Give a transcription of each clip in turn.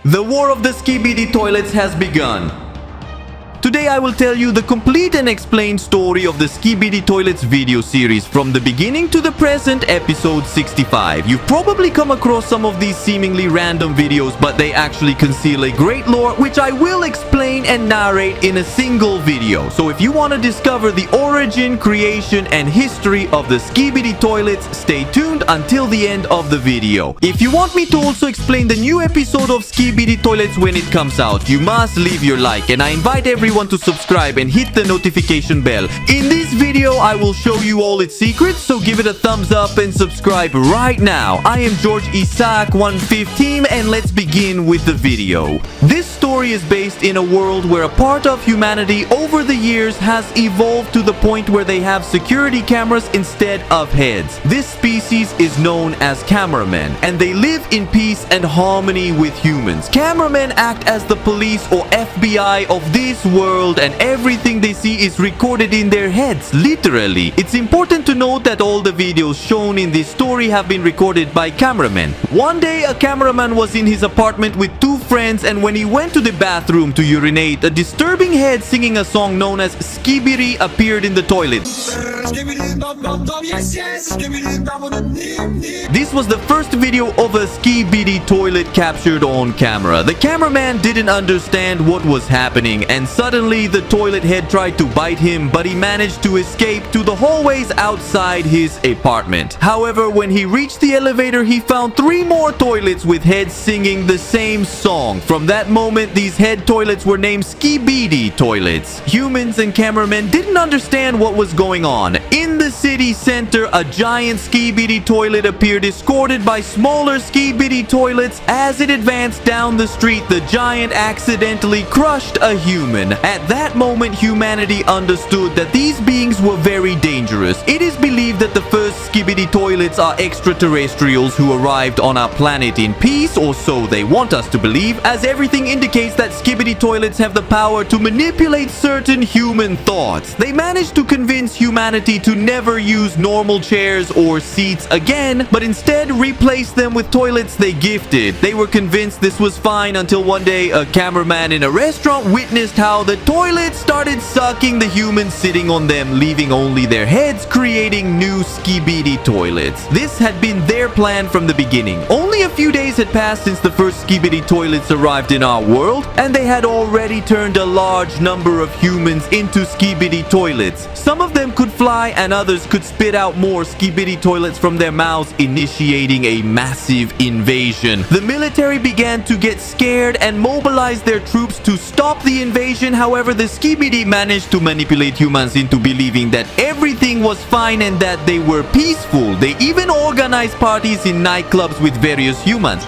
The war of the SKIBIDI toilets has begun. Today I will tell you the complete and explained story of the SKIBIDI toilets video series from the beginning to the present, episode 65. You've probably come across some of these seemingly random videos, but they actually conceal a great lore which I will explain and narrate in a single video. So if you want to discover the origin, creation and history of the SKIBIDI toilets, stay tuned until the end of the video. If you want me to also explain the new episode of SKIBIDI toilets when it comes out, you must leave your like, and I invite everyone to subscribe and hit the notification bell. In this video, I will show you all its secrets, so give it a thumbs up and subscribe right now. I am George Isaac 115 and let's begin with the video. This story is based in a world where a part of humanity over the years has evolved to the point where they have security cameras instead of heads. This species is known as cameramen, and they live in peace and harmony with humans. Cameramen act as the police or FBI of this world, and everything they see is recorded in their heads, literally. It's important to note that all the videos shown in this story have been recorded by cameramen. One day, a cameraman was in his apartment with two friends, and when he went to the bathroom to urinate, a disturbing head singing a song known as SKIBIDI appeared in the toilet. This was the first video of a SKIBIDI toilet captured on camera. The cameraman didn't understand what was happening, and suddenly the toilet head tried to bite him, but he managed to escape to the hallways outside his apartment. However, when he reached the elevator, he found 3 more toilets with heads singing the same song. From that moment, these head toilets were named SKIBIDI toilets. Humans and cameramen didn't understand what was going on. In the city center, a giant SKIBIDI toilet appeared, escorted by smaller SKIBIDI toilets. As it advanced down the street, the giant accidentally crushed a human. At that moment, humanity understood that these beings were very dangerous. It is believed that the first SKIBIDI toilets are extraterrestrials who arrived on our planet in peace, or so they want us to believe, as everything indicates that SKIBIDI toilets have the power to manipulate certain human thoughts. They managed to convince humanity to never use normal chairs or seats again, but instead replace them with toilets they gifted. They were convinced this was fine until one day a cameraman in a restaurant witnessed how the toilets started sucking the humans sitting on them, leaving only their heads, creating new SKIBIDI toilets. This had been their plan from the beginning. Only a few days had passed since the first SKIBIDI toilets arrived in our world, and they had already turned a large number of humans into SKIBIDI toilets. Some of them could fly and others could spit out more SKIBIDI toilets from their mouths, initiating a massive invasion. The military began to get scared and mobilized their troops to stop the invasion. However, the SKIBIDI managed to manipulate humans into believing that everything was fine and that they were peaceful. They even organized parties in nightclubs with various humans.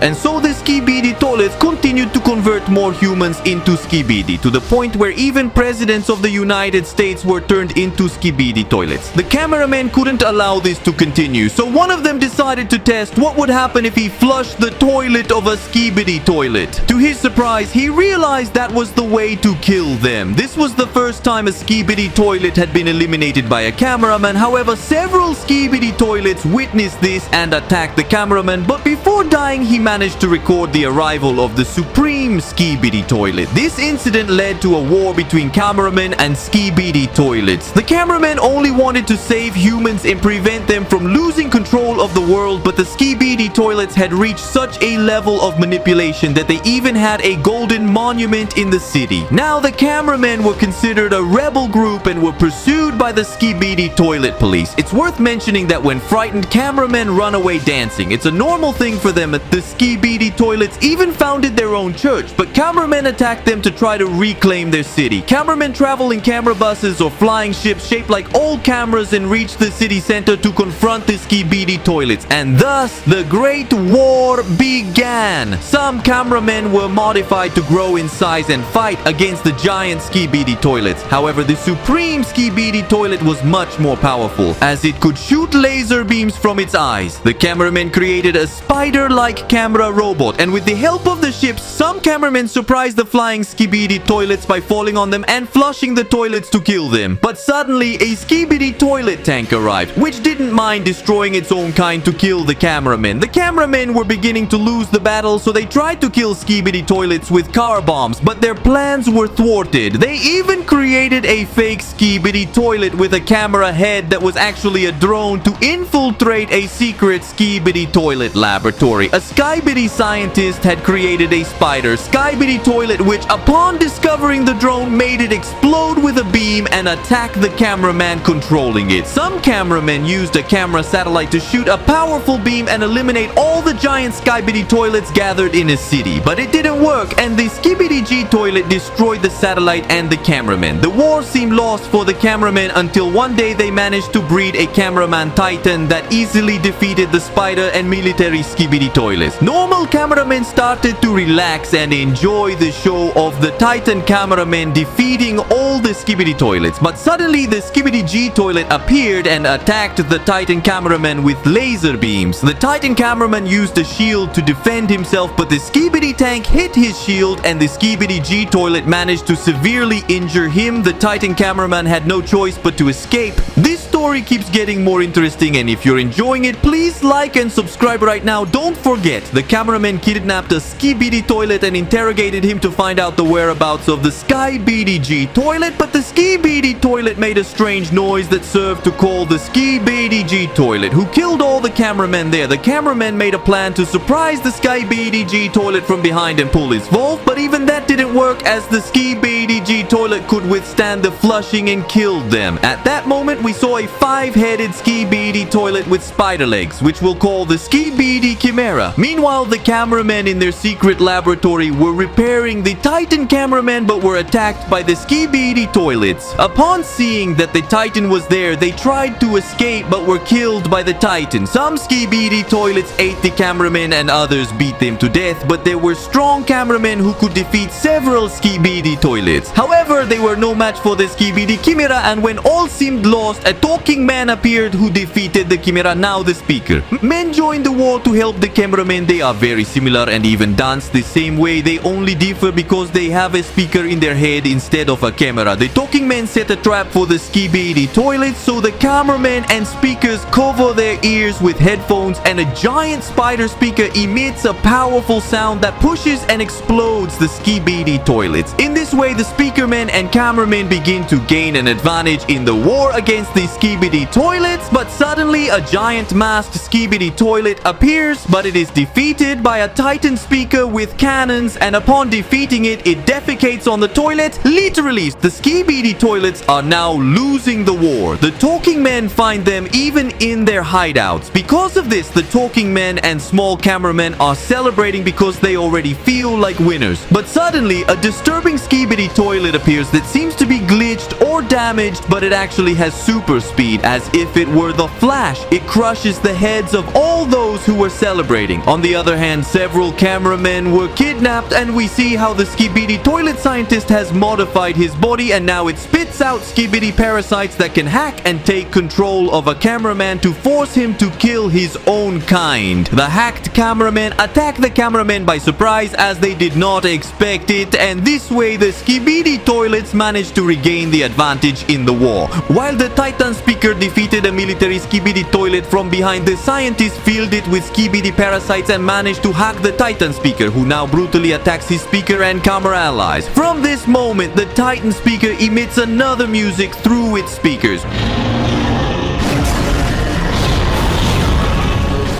And so the SKIBIDI toilets continued to convert more humans into SKIBIDI, to the point where even presidents of the United States were turned into SKIBIDI toilets. The cameramen couldn't allow this to continue, so one of them decided to test what would happen if he flushed the toilet of a SKIBIDI toilet. To his surprise, he realized that was the way to kill them. This was the first time a SKIBIDI toilet had been eliminated by a cameraman. However, several SKIBIDI toilets witnessed this and attacked the cameraman, but before dying, he managed to record the arrival of the supreme SKIBIDI toilet. This incident led to a war between cameramen and SKIBIDI toilets. The cameramen only wanted to save humans and prevent them from losing control of the world, but the SKIBIDI toilets had reached such a level of manipulation that they even had a golden monument in the city. Now the cameramen were considered a rebel group and were pursued by the SKIBIDI toilet police. It's worth mentioning that when frightened, cameramen run away dancing. It's a normal thing for them. The SKIBIDI toilets even founded their own church, but cameramen attacked them to try to reclaim their city. Cameramen travel in camera buses or flying ships shaped like old cameras and reach the city center to confront the SKIBIDI toilets, and thus the Great War began. Some cameramen were modified to grow in size and fight against the giant SKIBIDI toilets. However, the supreme SKIBIDI toilet was much more powerful, as it could shoot laser beams from its eyes. The cameramen created a spider-like camera robot, and with the help top of the ship, some cameramen surprised the flying skibidi toilets by falling on them and flushing the toilets to kill them. But suddenly, a skibidi toilet tank arrived, which didn't mind destroying its own kind to kill the cameramen. The cameramen were beginning to lose the battle, so they tried to kill skibidi toilets with car bombs, but their plans were thwarted. They even created a fake skibidi toilet with a camera head that was actually a drone to infiltrate a secret skibidi toilet laboratory. A SKIBIDI scientist had created a spider SKIBIDI toilet, which upon discovering the drone made it explode with a beam and attack the cameraman controlling it. Some cameramen used a camera satellite to shoot a powerful beam and eliminate all the giant SKIBIDI toilets gathered in a city, but it didn't work, and the SKIBIDI G toilet destroyed the satellite and the cameraman. The war seemed lost for the cameramen until one day they managed to breed a cameraman titan that easily defeated the spider and military skibidi toilets. Normal cameramen started to relax and enjoy the show of the titan cameramen defeating all the skibidi toilets, but suddenly the skibidi G toilet appeared and attacked the titan cameraman with laser beams. The titan cameraman used a shield to defend himself, but the skibidi tank hit his shield and the skibidi G toilet managed to severely injure him. The titan cameraman had no choice but to escape. This story keeps getting more interesting, and if you're enjoying it, please like and subscribe right now. Don't forget, the cameraman kidnapped a skibidi toilet and interrogated him to find out the whereabouts of the SKIBIDI G toilet, but the skibidi toilet made a strange noise that served to call the skibidi G toilet, who killed all the cameramen there. The cameraman made a plan to surprise the skibidi G toilet from behind and pull his valve, but even that didn't work as the skibidi G toilet could withstand the flushing and killed them. At that moment, we saw a 5-headed skibidi toilet with spider legs, which we'll call the skibidi chimera. Meanwhile, the cameramen in their secret laboratory were repairing the titan cameraman but were attacked by the skibidi toilets. Upon seeing that the titan was there, they tried to escape but were killed by the titan. Some skibidi toilets ate the cameramen and others beat them to death, but there were strong cameramen who could defeat several skibidi toilets. However, they were no match for the skibidi chimera, and when all seemed lost, a talking man appeared who defeated the chimera, now the speaker. Men joined the war to help the cameramen. They are very similar and even dance the same way. They only differ because they have a speaker in their head instead of a camera. The talking men set a trap for the skibidi toilets, so the cameramen and speakers cover their ears with headphones, and a giant spider speaker emits a powerful sound that pushes and explodes the skibidi toilets. In this way, the speakermen and cameramen begin to gain an advantage in the war against the skibidi toilets, but suddenly a giant masked skibidi toilet appears, but it is defeated by a titan speaker with cannons, and upon defeating it, it defecates on the toilet. Literally, the skibidi toilets are now losing the war. The talking men find them even in their hideouts. Because of this, the talking men and small cameramen are celebrating because they already feel like winners. But suddenly, a disturbing skibidi toilet appears that seems to be glitched or damaged, but it actually has super speed, as if it were the Flash. It crushes the heads of all those who were celebrating. On the other hand, several cameramen were kidnapped, and we see how the skibidi toilet scientist has modified his body, and now it spits out skibidi parasites that can hack and take control of a cameraman to force him to kill his own kind. The hacked cameramen attack the cameramen by surprise as they did not expect it, and this way the skibidi toilets managed to regain the advantage in the war. While the titan speaker defeated a military skibidi toilet from behind, the scientist filled it with skibidi parasites and managed to hack the titan speaker, who now brutally attacks his speaker and camera allies. From this moment, the titan speaker emits another music through its speakers,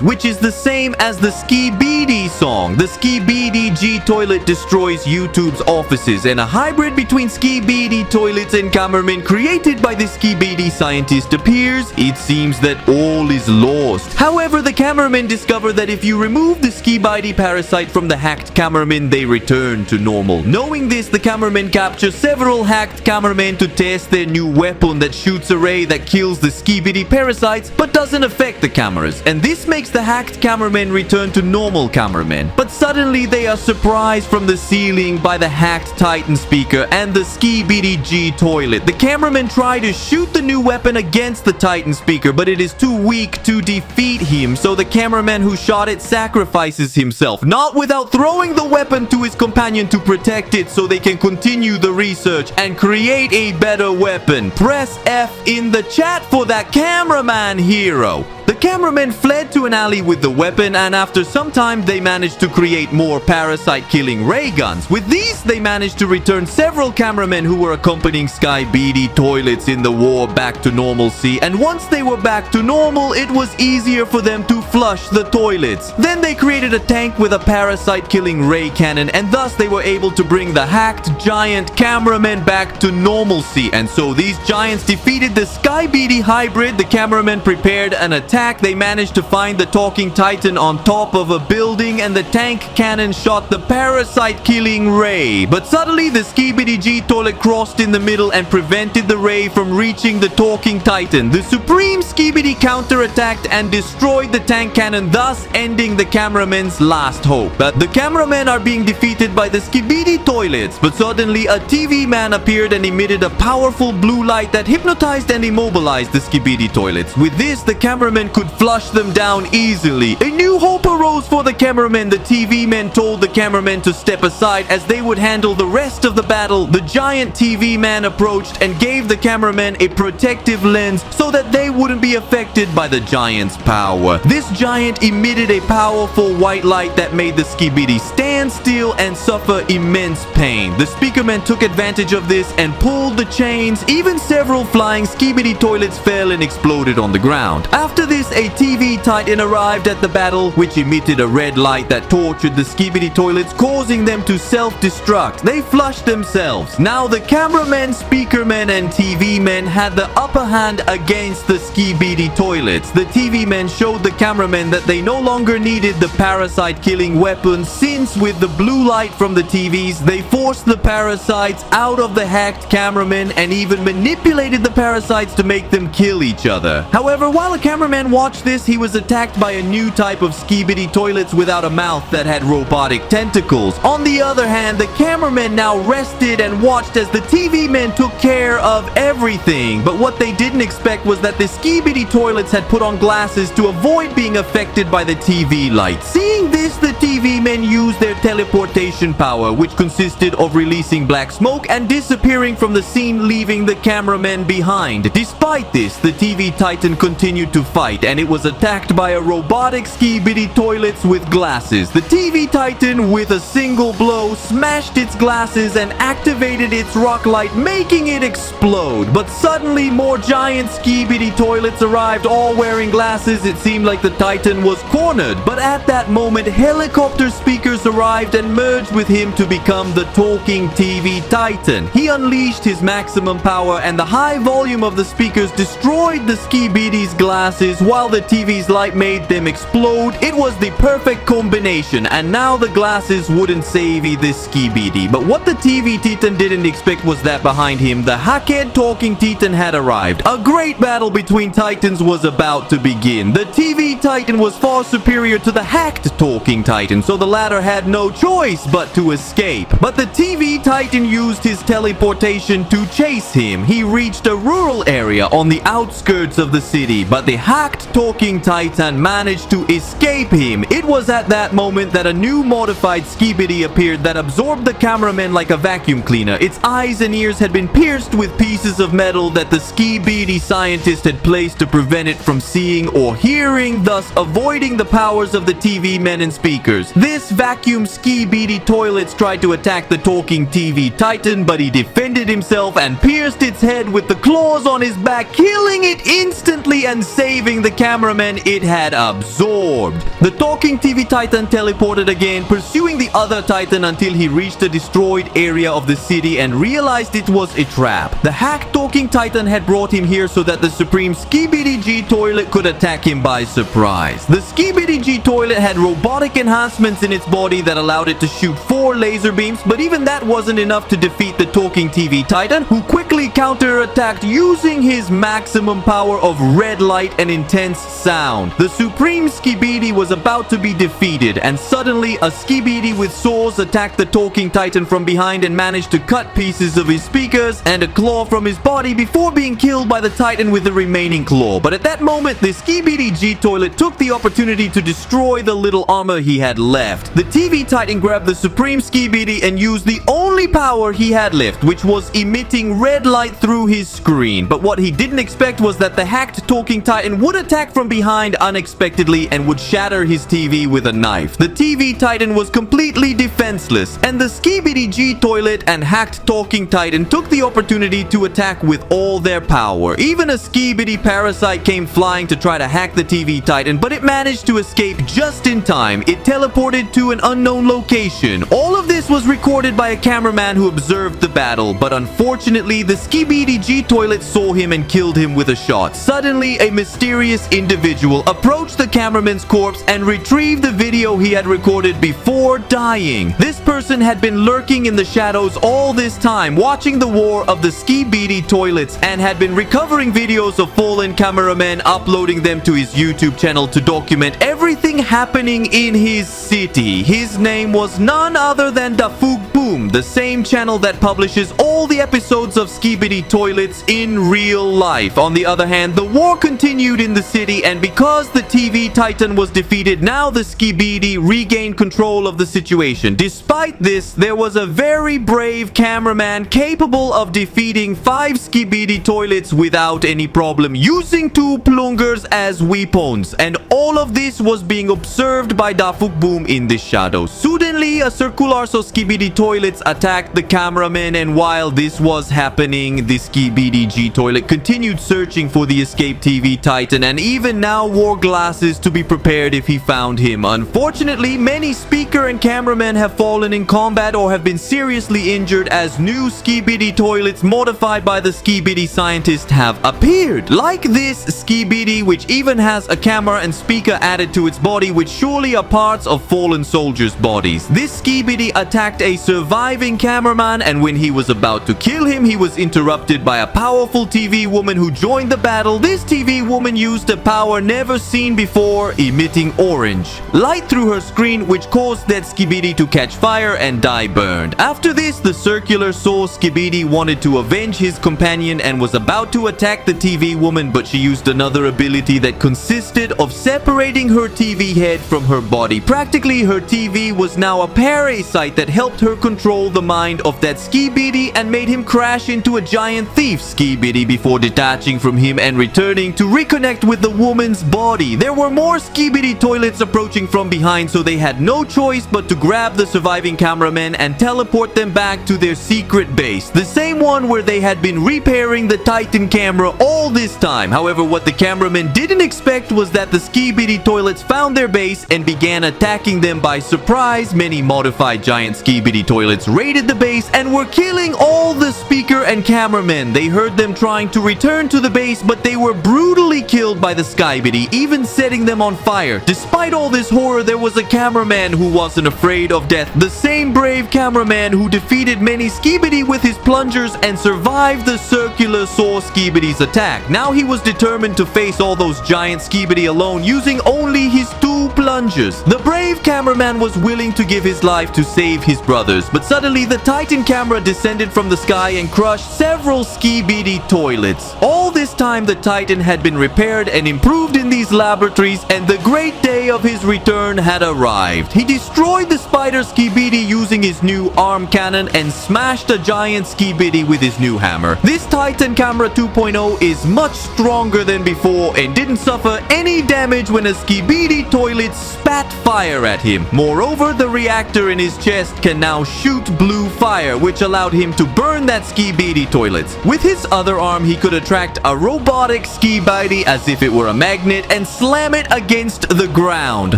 which is the same as the SKIBIDI song. The SKIBIDI G toilet destroys YouTube's offices, and a hybrid between SKIBIDI toilets and cameramen created by the SKIBIDI scientist appears. It seems that all is lost. However, the cameramen discover that if you remove the SKIBIDI parasite from the hacked cameraman, they return to normal. Knowing this, the cameramen capture several hacked cameramen to test their new weapon that shoots a ray that kills the SKIBIDI parasites but doesn't affect the cameras, and this makes the hacked cameramen return to normal cameramen. But suddenly they are surprised from the ceiling by the hacked Titan speaker and the SKIBIDI G toilet. The cameramen try to shoot the new weapon against the Titan speaker, but it is too weak to defeat him, so the cameraman who shot it sacrifices himself, not without throwing the weapon to his companion to protect it so they can continue the research and create a better weapon. Press F in the chat for that cameraman hero. The cameramen fled to an alley with the weapon, and after some time they managed to create more parasite-killing ray guns. With these, they managed to return several cameramen who were accompanying SKIBIDI toilets in the war back to normalcy, and once they were back to normal, it was easier for them to flush the toilets. Then they created a tank with a parasite-killing ray cannon, and thus they were able to bring the hacked giant cameramen back to normalcy. And so these giants defeated the SKIBIDI hybrid. The cameramen prepared an attack. They managed to find the talking titan on top of a building, and the tank cannon shot the parasite killing ray. But suddenly the SKIBIDI G toilet crossed in the middle and prevented the ray from reaching the talking titan. The supreme SKIBIDI counterattacked and destroyed the tank cannon, thus ending the cameramen's last hope. But the cameramen are being defeated by the SKIBIDI toilets. But suddenly a TV man appeared and emitted a powerful blue light that hypnotized and immobilized the SKIBIDI toilets. With this, the cameramen could flush them down easily. A new hope arose for the cameramen. The TV men told the cameramen to step aside as they would handle the rest of the battle. The giant TV man approached and gave the cameramen a protective lens so that they wouldn't be affected by the giant's power. This giant emitted a powerful white light that made the SKIBIDI stand still and suffer immense pain. The speakermen took advantage of this and pulled the chains. Even several flying SKIBIDI toilets fell and exploded on the ground. After this, a TV titan arrived at the battle, which emitted a red light that tortured the SKIBIDI toilets, causing them to self-destruct. They flushed themselves. Now the cameramen, speakermen, and TV men had the upper hand against the SKIBIDI toilets. The TV men showed the cameramen that they no longer needed the parasite-killing weapons, since with the blue light from the TVs, they forced the parasites out of the hacked cameramen and even manipulated the parasites to make them kill each other. However, while a cameraman watched this, he was attacked by a new type of SKIBIDI toilets without a mouth that had robotic tentacles. On the other hand, the cameramen now rested and watched as the TV men took care of everything. But what they didn't expect was that the SKIBIDI toilets had put on glasses to avoid being affected by the TV light. Seeing this, the TV men used their teleportation power, which consisted of releasing black smoke and disappearing from the scene, leaving the cameramen behind. Despite this, the TV titan continued to fight, and it was attacked by a robotic SKIBIDI toilets with glasses. The TV titan, with a single blow, smashed its glasses and activated its rock light, making it explode. But suddenly more giant SKIBIDI toilets arrived, all wearing glasses. It seemed like the titan was cornered, but at that moment helicopter speakers arrived and merged with him to become the talking TV titan. He unleashed his maximum power, and the high volume of the speakers destroyed the SKIBIDI's glasses while the TV's light made them explode. It was the perfect combination, and now the glasses wouldn't save this SKIBIDI. But what the TV titan didn't expect was that behind him, the hackhead talking titan had arrived. A great battle between titans was about to begin. The TV titan was far superior to the hacked talking titan, so the latter had no choice but to escape. But the TV titan used his teleportation to chase him. He reached a rural area on the outskirts of the city, but the hacked talking titan managed to escape him. It was at that moment that a new modified SKIBIDI appeared that absorbed the cameraman like a vacuum cleaner. Its eyes and ears had been pierced with pieces of metal that the SKIBIDI scientist had placed to prevent it from seeing or hearing, thus avoiding the powers of the TV men and speakers. This vacuum SKIBIDI toilets tried to attack the talking TV titan, but he defended himself and pierced its head with the claws on his back, killing it instantly and saving the cameraman it had absorbed. The talking TV titan teleported again, pursuing the other titan until he reached a destroyed area of the city and realized it was a trap. The hacked talking titan had brought him here so that the supreme SKIBIDI G toilet could attack him by surprise. The SKIBIDI G toilet had robotic enhancements in its body that allowed it to shoot 4 laser beams, but even that wasn't enough to defeat the talking TV titan, who quickly counterattacked using his maximum power of red red light and intense sound. The supreme Skibidi was about to be defeated, and suddenly a Skibidi with saws attacked the talking titan from behind and managed to cut pieces of his speakers and a claw from his body before being killed by the titan with the remaining claw. But at that moment, the Skibidi G-Toilet took the opportunity to destroy the little armor he had left. The TV titan grabbed the supreme Skibidi and used the only power he had left, which was emitting red light through his screen. But what he didn't expect was that the hacked talking titan would attack from behind unexpectedly and would shatter his TV with a knife. The TV titan was completely defenseless, and the Skibidi G-Toilet and hacked talking titan took the opportunity to attack with all their power. Even a Skibidi parasite came flying to try to hack the TV titan, but it managed to escape just in time. It teleported to an unknown location. All of this was recorded by a cameraman who observed the battle, but unfortunately, the Skibidi G-Toilet saw him and killed him with a shot. Suddenly, a mysterious individual approached the cameraman's corpse and retrieved the video he had recorded before dying. This person had been lurking in the shadows all this time, watching the war of the Skibidi toilets, and had been recovering videos of fallen cameramen, uploading them to his YouTube channel to document everything happening in his city. His name was none other than Dafuk Boom, the same channel that publishes all the episodes of Skibidi toilets in real life. On the other hand, the war continued in the city, and because the TV titan was defeated, now the Skibidi regained control of the situation. Despite this, there was a very brave cameraman capable of defeating 5 Skibidi toilets without any problem, using 2 plungers as weapons, and all of this was being observed by Dafuk Boom in the shadows. Suddenly, a circular Skibidi toilets attacked the cameraman, and while this was happening, the Skibidi G-Toilet continued searching for the escaped TV titan, and even now wore glasses to be prepared if he found him. Unfortunately, many speaker and cameramen have fallen in combat or have been seriously injured as new Skibidi toilets modified by the Skibidi scientists have appeared. Like this Skibidi, which even has a camera and speaker added to its body, which surely are parts of fallen soldiers' bodies. This Skibidi attacked a surviving cameraman, and when he was about to kill him, he was interrupted by a powerful TV woman who joined the battle. This TV woman used a power never seen before, emitting orange light through her screen, which caused that Skibidi to catch fire and die burned. After this, the circular saw Skibidi wanted to avenge his companion and was about to attack the TV woman, but she used another ability that consisted of separating her TV head from her body. Practically, her TV was now a parasite that helped her control the mind of that Skibidi and made him crash into a giant thief Skibidi before detaching from him and returning to reconnect with the woman's body. There were more Skibidi toilets approaching from behind, so they had no choice but to grab the surviving cameramen and teleport them back to their secret base, the same one where they had been repairing the Titan camera all this time. However, what the cameramen didn't expect was that the Skibidi toilets found their base and began attacking them by surprise. Many modified giant Skibidi toilets raided the base and were killing all the speaker and cameramen. They heard them trying to return to the base, but they were brutally killed by the Skibidi, even setting them on fire. Despite all this horror, there was a cameraman who wasn't afraid of death, the same brave cameraman who defeated many Skibidi with his plungers and survived the circular saw Skibidi's attack. Now he was determined to face all those giant Skibidi alone, using only his 2 plungers. The brave cameraman was willing to give his life to save his brothers, but suddenly the Titan camera descended from the sky and crushed several Skibidi toilets. All this time, the Titan had been repaired and improved in these laboratories, and the great day of his return had arrived. He destroyed the spider Skibidi using his new arm cannon and smashed a giant Skibidi with his new hammer. This Titan camera 2.0 is much stronger than before and didn't suffer any damage when a Skibidi toilet spat fire at him. Moreover, the reactor in his chest can now shoot blue fire, which allowed him to burn that Skibidi toilet. With his other arm, he could attract a robotic Skibidi as if it were a magnet and slam it against the ground.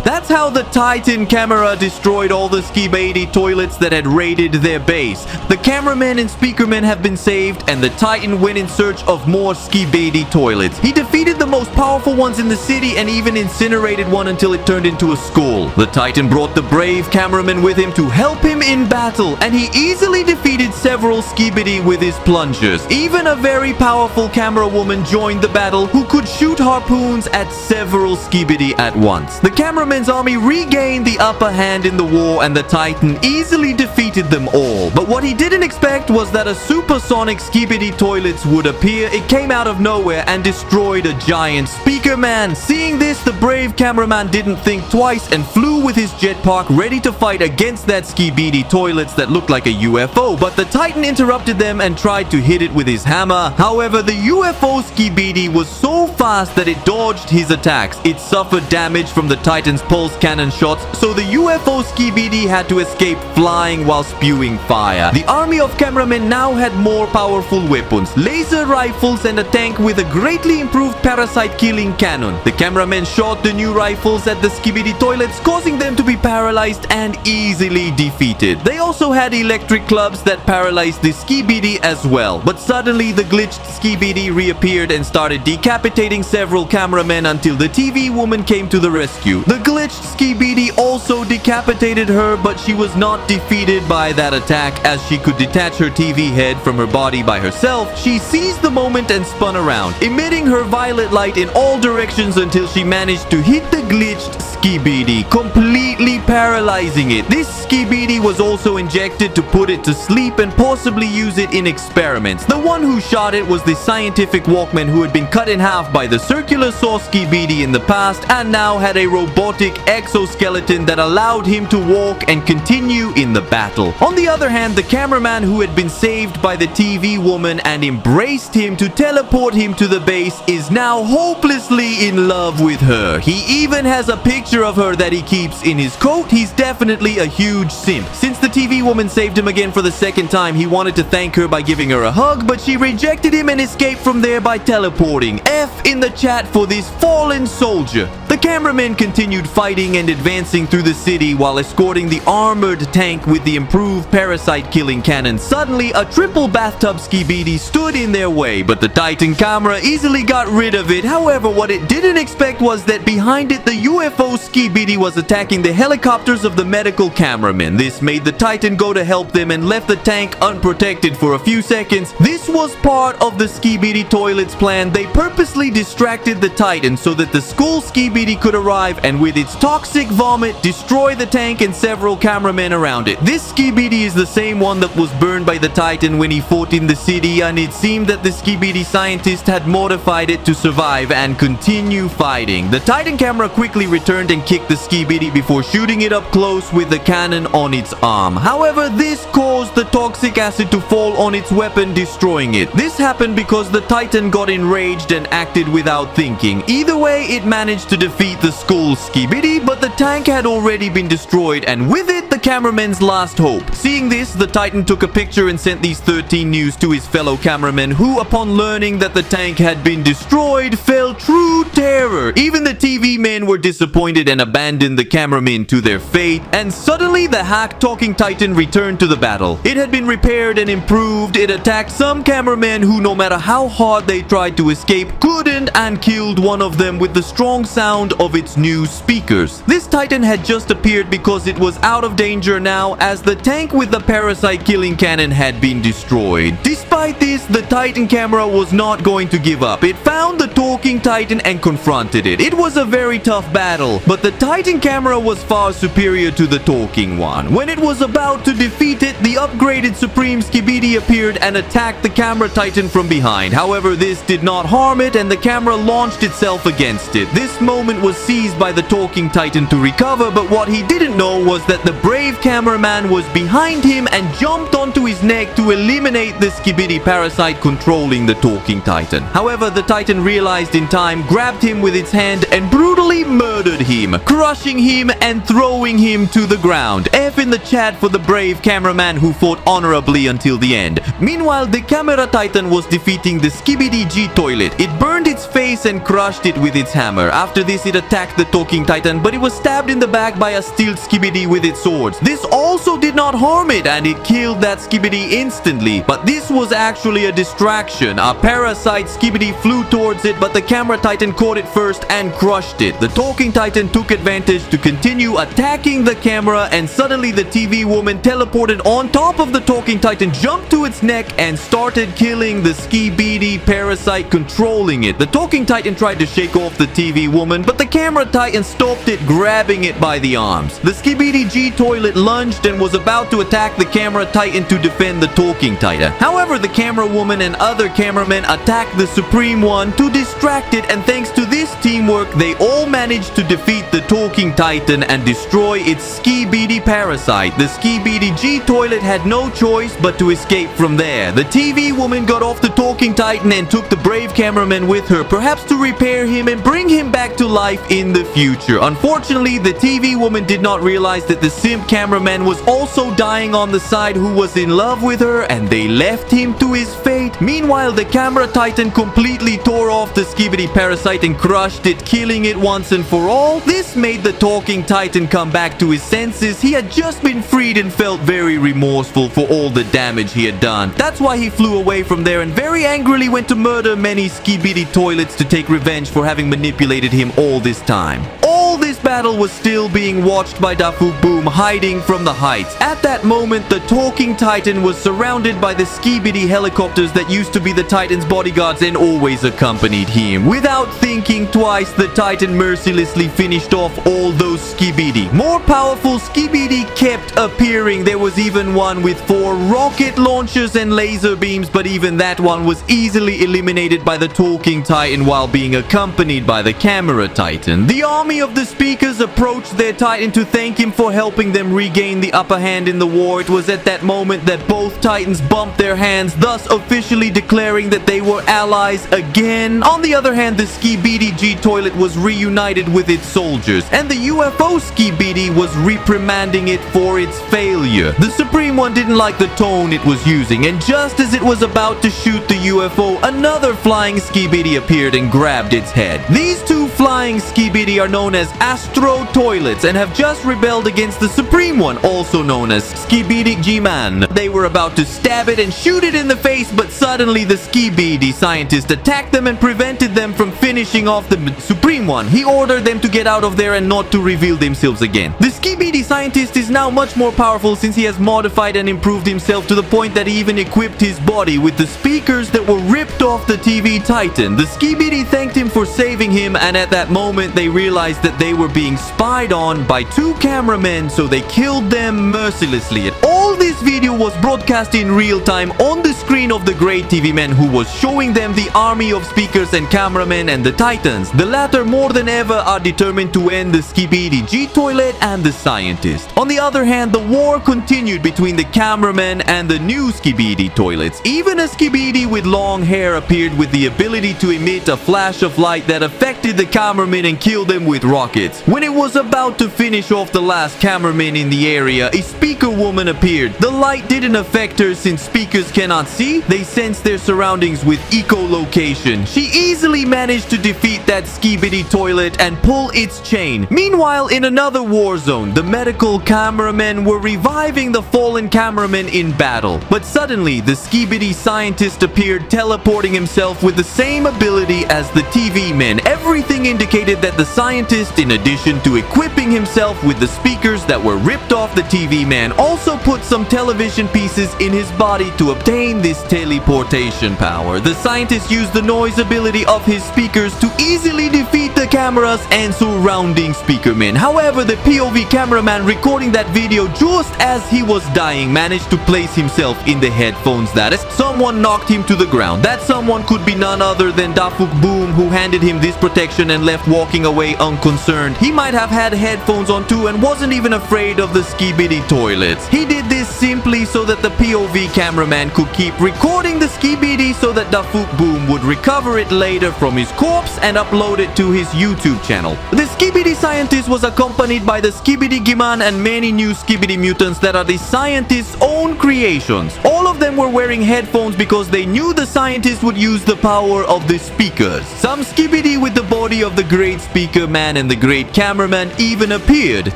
That's how the Titan camera destroyed all the Skibidi toilets that had raided their base. The cameramen and speakermen have been saved, and the Titan went in search of more Skibidi toilets. He defeated the the most powerful ones in the city and even incinerated one until it turned into a skull. The Titan brought the brave cameraman with him to help him in battle, and he easily defeated several SKIBIDI with his plungers. Even a very powerful camera woman joined the battle who could shoot harpoons at several SKIBIDI at once. The cameraman's army regained the upper hand in the war, and the Titan easily defeated them all. But what he didn't expect was that a supersonic SKIBIDI toilets would appear. It came out of nowhere and destroyed a giant speaker man. Seeing this, the brave cameraman didn't think twice and flew with his jetpack ready to fight against that SKIBIDI toilets that looked like a UFO. But the Titan interrupted them and tried to hit it with his hammer. However, the UFO SKIBIDI was so fast that it dodged his attacks. It suffered damage from the Titan's pulse cannon shots, so the UFO SKIBIDI had to escape flying while spewing fire. The army of cameramen now had more powerful weapons, laser rifles and a tank with a greatly improved parasite killing cannon. The cameramen shot the new rifles at the SKIBIDI toilets, causing them to be paralyzed and easily defeated. They also had electric clubs that paralyzed the SKIBIDI as well. But suddenly the glitched SKIBIDI reappeared and started decapitating several cameramen until the TV woman came to the rescue. The glitched SKIBIDI also decapitated her, but she was not defeated by that attack as she could detach her TV head from her body by herself. She seized the moment and spun around, emitting her violet light in all directions until she managed to hit the glitched SKIBIDI, completely paralyzing it. This SKIBIDI was also injected to put it to sleep and possibly use it in experiments. The one who shot it was the scientific Walkman who had been cut in half by the circular saw SKIBIDI in the past and now had a robotic exoskeleton that allowed him to walk and continue in the battle. On the other hand, the cameraman who had been saved by the TV woman and embraced him to teleport him to the base is now hopelessly in love with her. He even has a picture of her that he keeps in his coat. He's definitely a huge simp. Since the TV woman saved him again for the second time, he wanted to thank her by giving her a hug, but she rejected him and escaped from there by teleporting. F in the chat for this fallen soldier. The cameramen continued fighting and advancing through the city while escorting the armored tank with the improved parasite killing cannon. Suddenly, a triple bathtub SKIBIDI stood in their way, but the Titan camera easily got rid of it. However, what it didn't expect was that behind it, the UFO SKIBIDI was attacking the helicopters of the medical cameramen. This made the Titan go to help them and left the tank unprotected for a few seconds. This was part of the SKIBIDI toilets plan. They purposely distracted the Titan so that the school SKIBIDI could arrive and with its toxic vomit destroy the tank and several cameramen around it. This SKIBIDI is the same one that was burned by the Titan when he fought in the city, and it seemed that the SKIBIDI scientist had modified it to survive and continue fighting. The Titan camera quickly returned and kicked the SKIBIDI before shooting it up close with the cannon on its arm. However, this caused the toxic acid to fall on its weapon, destroying it. This happened because the Titan got enraged and acted without thinking. Either way, it managed to defeat the school SKIBIDI, but the tank had already been destroyed, and with it, the cameraman's last hope. Seeing this, the Titan took a picture and sent these 13 news to his fellow cameramen, who, upon learning that the tank had been destroyed, felt true terror. Even the TV men were disappointed and abandoned the cameramen to their fate, and suddenly the hack talking Titan returned to the battle. It had been repaired and improved. It attacked some cameramen who, no matter how hard they tried to escape, couldn't, and killed one of them with the strong sound of its new speakers. This Titan had just appeared because it was out of danger now, as the tank with the parasite killing cannon had been destroyed. Despite this, the Titan camera was not going to give up. It found the talking Titan and confronted it. It was a very tough battle, but the Titan camera was far superior to the talking one. When it was about to defeat it, the upgraded Supreme SKIBIDI appeared and attacked the camera Titan from behind. However, this did not harm it, and the camera launched itself against it. This moment was seized by the talking Titan to recover, but what he didn't know was that the brave cameraman was behind him and jumped onto his neck to eliminate the SKIBIDI parasite controlling the talking Titan. However, the Titan realized in time, grabbed him with its hand and brutally he murdered him, crushing him and throwing him to the ground. F in the chat for the brave cameraman who fought honorably until the end. Meanwhile, the camera titan was defeating the Skibidi G toilet. It burned its face and crushed it with its hammer. After this, it attacked the talking titan, but it was stabbed in the back by a stealth Skibidi with its swords. This also did not harm it, and it killed that Skibidi instantly. But this was actually a distraction. A parasite Skibidi flew towards it, but the camera titan caught it first and crushed it. The talking titan took advantage to continue attacking the camera, and suddenly the TV woman teleported on top of the talking titan, jumped to its neck, and started killing the Skibidi parasite controlling it. The talking titan tried to shake off the TV woman, but the camera titan stopped it, grabbing it by the arms. The Skibidi G toilet lunged and was about to attack the camera titan to defend the talking titan. However, the camera woman and other cameramen attacked the Supreme One to distract it, and thanks to this teamwork, they all managed to defeat the talking titan and destroy its Skibidi parasite. The Skibidi G toilet had no choice but to escape from there. The TV woman got off the talking titan and took the brave cameraman with her, perhaps to repair him and bring him back to life in the future. Unfortunately, the TV woman did not realize that the simp cameraman was also dying on the side who was in love with her, and they left him to his fate. Meanwhile, the camera titan completely tore off the Skibidi parasite and crushed it, killing it once and for all. This made the talking titan come back to his senses. He had just been freed and felt very remorseful for all the damage he had done. That's why he flew away from there and very angrily went to murder many Skibidi toilets to take revenge for having manipulated him all this time. All this battle was still being watched by Dafuk Boom, hiding from the heights. At that moment, the talking titan was surrounded by the Skibidi helicopters that used to be the titan's bodyguards and always accompanied him. Without thinking twice, the titan mercilessly finished off all those Skibidi. More powerful Skibidi kept appearing. There was even one with 4 rocket launchers and laser beams, but even that one was easily eliminated by the talking titan while being accompanied by the camera titan. The army of the speakers approached their titan to thank him for helping them regain the upper hand in the war. It was at that moment that both titans bumped their hands, thus officially declaring that they were allies again. On the other hand, the Skibidi G toilet was reunited with its soldiers, and the UFO Skibidi was reprimanding it for its failure. The Supreme One didn't like the tone it was using, and just as it was about to shoot the UFO, another flying Skibidi appeared and grabbed its head. These two flying Skibidi are known as Astro Toilets and have just rebelled against the Supreme One, also known as Skibidi G-Man. They were about to stab it and shoot it in the face, but suddenly the Skibidi scientist attacked them and prevented them from finishing off the Supreme One. He ordered them to get out of there and not to reveal themselves again. The Skibidi scientist is now much more powerful since he has modified and improved himself to the point that he even equipped his body with the speakers that were ripped off the TV Titan. The Skibidi thanked him for saving him, and at that moment they realized that they were being spied on by 2 cameramen, so they killed them mercilessly. And all this video was broadcast in real time on the screen of the great TV man who was showing them the army of speakers and cameramen and the Titans. The latter more than ever are determined to end the Skibidi G toilet and the scientist. On the other hand, the war continued between the cameramen and the new Skibidi toilets. Even a Skibidi with long hair appeared with the ability to emit a flash of light that affected the cameramen and killed them with rockets. When it was about to finish off the last cameraman in the area, a speaker woman appeared. The light didn't affect her since speakers cannot see. They sense their surroundings with echolocation. She easily managed to defeat that Skibidi toilet and pull its chain. Meanwhile, in another war zone, the medical cameramen were reviving the fallen cameramen in battle. But suddenly, the Skibidi scientist appeared, teleporting himself with the same ability as the TV men. Everything indicated that the scientist, in addition to equipping himself with the speakers that were ripped off the TV man, also put some television pieces in his body to obtain this teleportation power. The scientist used the noise ability of his speakers to easily defeat the cameras and surrounding speakermen. However, the POV cameraman recording that video just as he was dying managed to place himself in the headphones. That is, someone knocked him to the ground. That someone could be none other than Dafuk Boom, who handed him this protection and left walking away unconcerned. He might have had headphones on too and wasn't even afraid of the Skibidi toilets. He did this this simply so that the POV cameraman could keep recording the skibidi so that Dafuk Boom would recover it later from his corpse and upload it to his YouTube channel. The skibidi scientist was accompanied by the skibidi Giman and many new skibidi mutants that are the scientist's own creations. All of them were wearing headphones because they knew the scientist would use the power of the speakers. Some skibidi with the body of the great speaker man and the great cameraman even appeared,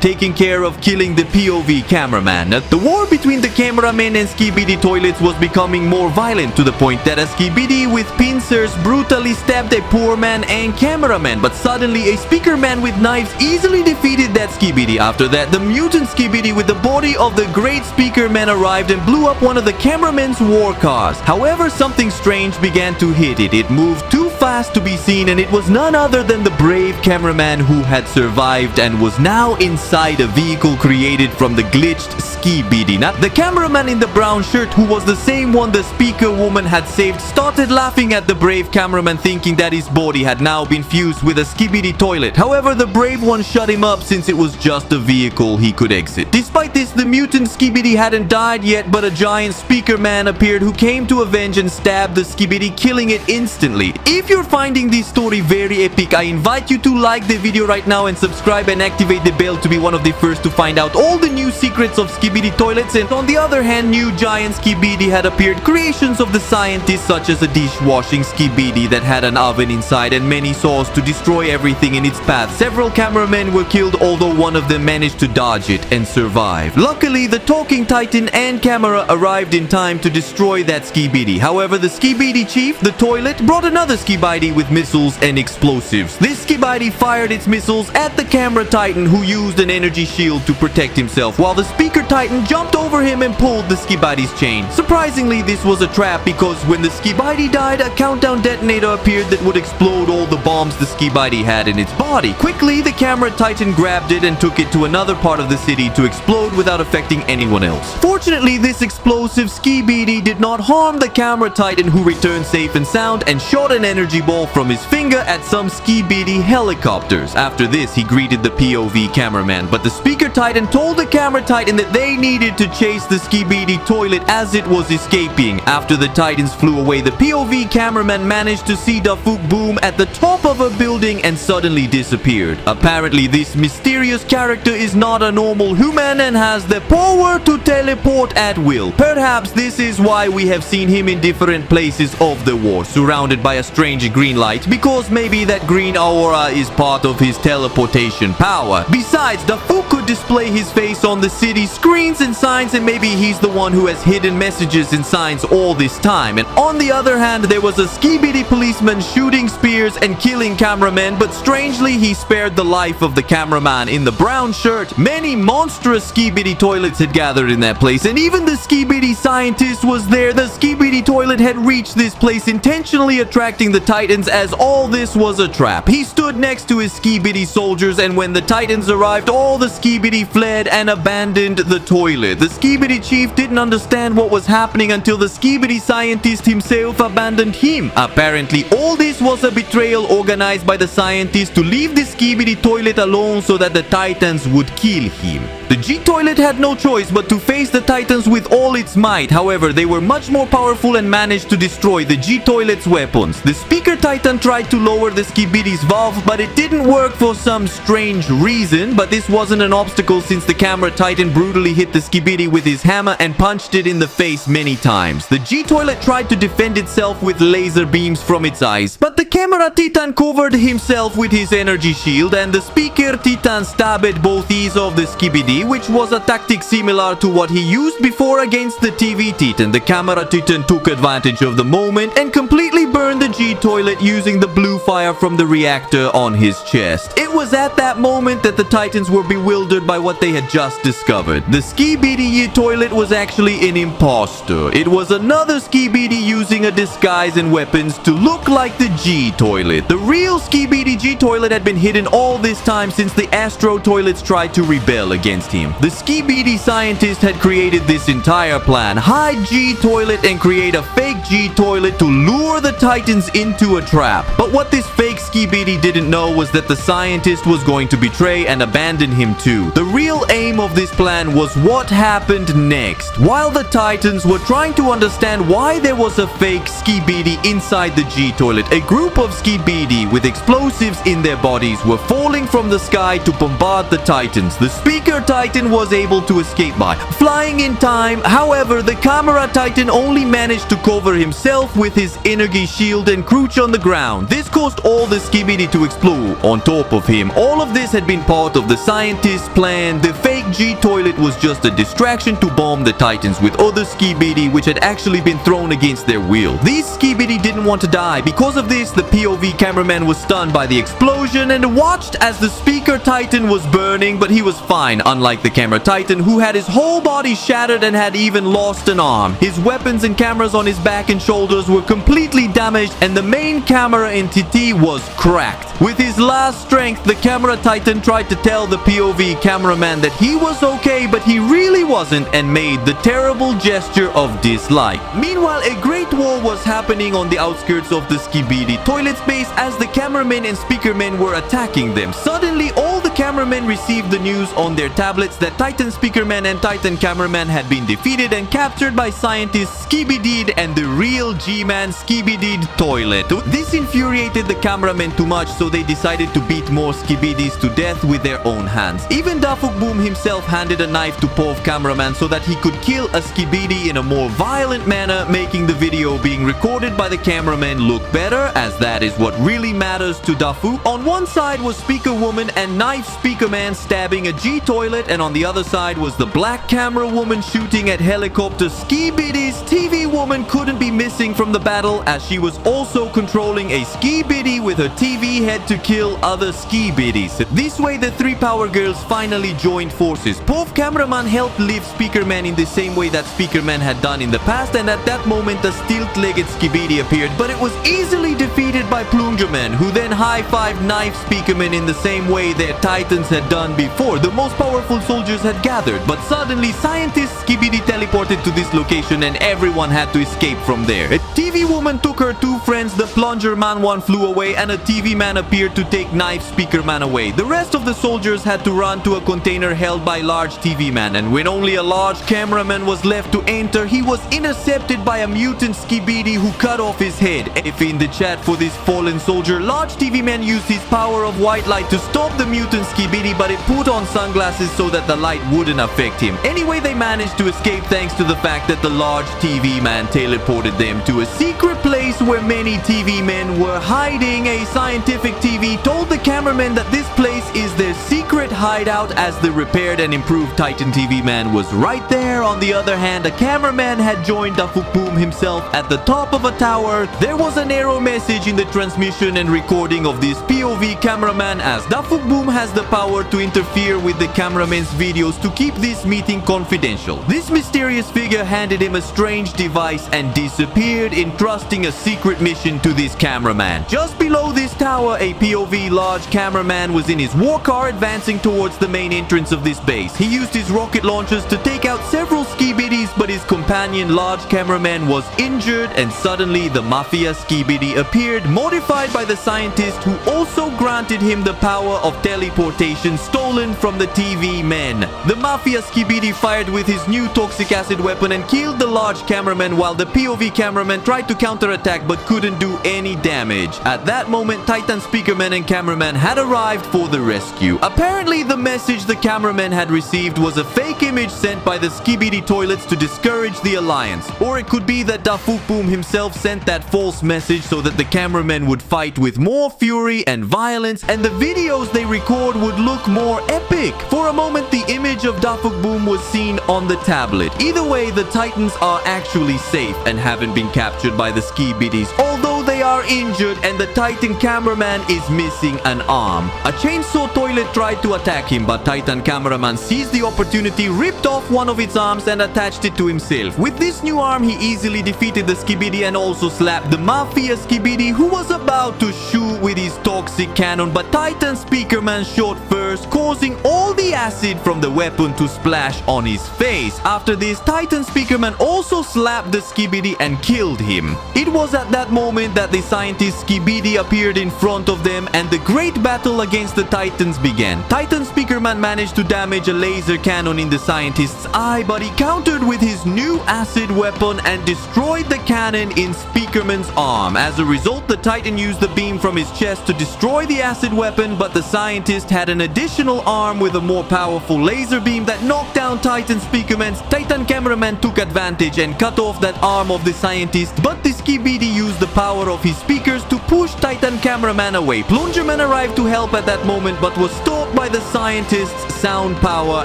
taking care of killing the POV cameraman. The war between the cameramen and skibidi toilets was becoming more violent to the point that a skibidi with pincers brutally stabbed a poor man and cameraman, but suddenly a speaker man with knives easily defeated that skibidi. After that, the mutant skibidi with the body of the great speaker man arrived and blew up one of the cameraman's war cars. However, something strange began to hit it. It moved too fast to be seen, and it was none other than the brave cameraman who had survived and was now inside a vehicle created from the glitched skibidi. Now, the cameraman in the brown shirt, who was the same one the speaker woman had saved, started laughing at the brave cameraman, thinking that his body had now been fused with a skibidi toilet. However, the brave one shut him up since it was just a vehicle he could exit. Despite this, the mutant skibidi hadn't died yet, but a giant speaker man appeared who came to avenge and stabbed the skibidi, killing it instantly. If you're finding this story very epic, I invite you to like the video right now and subscribe and activate the bell to be one of the first to find out all the new secrets of skibidi toilets. And on the other hand, new giant skibidi had appeared, creations of the scientists such as a dishwashing skibidi that had an oven inside and many saws to destroy everything in its path. Several cameramen were killed, although one of them managed to dodge it and survive. Luckily, the talking titan and camera arrived in time to destroy that skibidi. However, the skibidi chief, the toilet, brought another skibidi with missiles and explosives. This skibidi fired its missiles at the camera titan, who used an energy shield to protect himself, while the speaker titan jumped over him and pulled the skibidi's chain. Surprisingly, this was a trap because when the skibidi died, a countdown detonator appeared that would explode all the bombs the skibidi had in its body. Quickly, the camera titan grabbed it and took it to another part of the city to explode without affecting anyone else. Fortunately, this explosive skibidi did not harm the camera titan, who returned safe and sound and shot an energy ball from his finger at some skibidi helicopters. After this, he greeted the POV cameraman, but the speaker titan told the camera titan that they needed to chase the skibidi toilet as it was escaping. After the titans flew away, the POV cameraman managed to see Dafuk Boom at the top of a building and suddenly disappeared. Apparently, this mysterious character is not a normal human and has the power to teleport at will. Perhaps this is why we have seen him in different places of the war, surrounded by a strange green light, because maybe that green aura is part of his teleportation power. Besides, Dafuk could display his face on the city screens and signs, and maybe he's the one who has hidden messages and signs all this time. And on the other hand, there was a skibidi policeman shooting spears and killing cameramen, but strangely he spared the life of the cameraman in the brown shirt. Many monstrous skibidi toilets had gathered in that place, and even the skibidi scientist was there. The skibidi toilet had reached this place, intentionally attracting the titans, as all this was a trap. He stood next to his skibidi soldiers, and when the titans arrived, all the skibidi fled and abandoned the toilet. The skibidi chief didn't understand what was happening until the skibidi scientist himself abandoned him. Apparently, all this was a betrayal organized by the scientist to leave the skibidi toilet alone so that the titans would kill him. The G-Toilet had no choice but to face the titans with all its might. However, they were much more powerful and managed to destroy the G-Toilet's weapons. The Speaker Titan tried to lower the Skibidi's valve, but it didn't work for some strange reason. But this wasn't an obstacle since the Camera Titan brutally hit the Skibidi with his hammer and punched it in the face many times. The G-Toilet tried to defend itself with laser beams from its eyes, but the Camera Titan covered himself with his energy shield, and the Speaker Titan stabbed both ears of the Skibidi, which was a tactic similar to what he used before against the TV Titan. The Camera Titan took advantage of the moment and completely burned the G-Toilet using the blue fire from the reactor on his chest. It was at that moment that the Titans were bewildered by what they had just discovered. The Skibidi Toilet was actually an imposter. It was another Skibidi using a disguise and weapons to look like the G-Toilet. The real Skibidi G-Toilet had been hidden all this time since the Astro Toilets tried to rebel against him. The Skibidi scientist had created this entire plan: hide G-Toilet and create a fake G-Toilet to lure the Titans into a trap. But what this fake Skibidi SKIBIDI didn't know was that the scientist was going to betray and abandon him too. The real aim of this plan was what happened next. While the Titans were trying to understand why there was a fake SKIBIDI inside the G-toilet, a group of SKIBIDI with explosives in their bodies were falling from the sky to bombard the Titans. The speaker Titan was able to escape by flying in time. However, the camera Titan only managed to cover himself with his energy shield and crouch on the ground. This caused all the SKIBIDI to explode on top of him. All of this had been part of the scientist's plan. The fake G-toilet was just a distraction to bomb the Titans with other SKIBIDI which had actually been thrown against their will. These SKIBIDI didn't want to die. Because of this, the POV cameraman was stunned by the explosion and watched as the speaker Titan was burning, but he was fine, unlike the camera Titan who had his whole body shattered and had even lost an arm. His weapons and cameras on his back and shoulders were completely damaged, and the main camera entity was cracked. With his last strength, the camera Titan tried to tell the POV cameraman that he was okay, but he really wasn't, and made the terrible gesture of dislike. Meanwhile, a great war was happening on the outskirts of the SKIBIDI toilet space as the cameramen and speakermen were attacking them. Suddenly, all the cameramen received the news on their tablets that Titan speakerman and Titan cameraman had been defeated and captured by scientists SKIBIDI and the real G-Man SKIBIDI toilet. This infuriated the cameramen too much, so they decided to beat more SKIBIDIs to death with their own hands. Even Dafuk Boom himself handed a knife to POV cameraman so that he could kill a SKIBIDI in a more violent manner, making the video being recorded by the cameraman look better, as that is what really matters to Dafuk. On one side was Speaker Woman and Knife Speaker Man stabbing a G-toilet, and on the other side was the Black Camera Woman shooting at helicopter SKIBIDIs. TV Woman couldn't be missing from the battle, as she was also controlling a SKIBIDI with her TV head to kill other SKIBIDIs. This way, the three Power Girls finally joined forces. POV cameraman helped lift Speaker Man in the same way that Speaker Man had done in the past, and at that moment a stilt-legged SKIBIDI appeared, but it was easily defeated by Plungerman, who then high-fived Knife Speakerman in the same way their Titans had done before. The most powerful soldiers had gathered, but suddenly scientist SKIBIDI teleported to this location and everyone had to escape from there. A TV Woman took her two friends, the Plunger Man one flew away, and a TV Man appeared to take Knife Speaker Man away. The rest of the soldiers had to run to a container held by large TV Man, and when only a large cameraman was left to enter, he was intercepted by a mutant SKIBIDI who cut off his head. If in the chat for this fallen soldier, large TV Man used his power of white light to stop the mutant SKIBIDI, but it put on sunglasses so that the light wouldn't affect him. Anyway, they managed to escape thanks to the fact that the large TV Man teleported them to a secret place where many TV men were hiding. A scientific TV told the cameraman that this place is their secret hideout, as the repaired and improved Titan TV Man was right there. On the other hand, a cameraman had joined Dafuk Boom himself at the top of a tower. There was an error message in the transmission and recording of this POV cameraman, as Dafuk Boom has the power to interfere with the cameraman's videos to keep this meeting confidential. This mysterious figure handed him a strange device and disappeared, entrusting a secret mission to this cameraman. Just below this tower, a POV large cameraman was in his war car advancing towards the main entrance of this base. He used his rocket launchers to take out several SKIBIDIs, but his companion large cameraman was injured, and suddenly the Mafia SKIBIDI appeared, modified by the scientist who also granted him the power of teleportation stolen from the TV men. The Mafia SKIBIDI fired with his new toxic acid weapon and killed the large cameraman, while the POV cameraman tried to counterattack but couldn't do any damage. At that moment, Titan speakerman and cameraman had arrived for the rescue. Apparently, the message the cameraman had received was a fake image sent by the SKIBIDI toilets to discourage the alliance. Or it could be that Dafuk Boom himself sent that false message so that the cameraman would fight with more fury and violence, and the videos they record would look more epic. For a moment, the image of Dafuk Boom was seen on the tablet. Either way, the Titans are actually safe and haven't been captured by the SKIBIDIs, although they are injured and the Titan cameraman is missing an arm. A chainsaw toilet tried to attack him, but Titan cameraman seized the opportunity, ripped off one of its arms and attached it to himself. With this new arm, he easily defeated the SKIBIDI and also slapped the Mafia SKIBIDI, who was about to shoot with his toxic cannon, but Titan speakerman shot first, causing all the acid from the weapon to splash on his face. After this, Titan speakerman also slapped the SKIBIDI and killed him. It was at that moment that that the scientist SKIBIDI appeared in front of them and the great battle against the Titans began. Titan Speakerman managed to damage a laser cannon in the scientist's eye, but he countered with his new acid weapon and destroyed the cannon in Speakerman's arm. As a result, the Titan used the beam from his chest to destroy the acid weapon, but the scientist had an additional arm with a more powerful laser beam that knocked down Titan Speakerman's. Titan Cameraman took advantage and cut off that arm of the scientist, but the SKIBIDI used the power of his speakers to push Titan Cameraman away. Plungerman arrived to help at that moment but was stopped by the scientist's sound power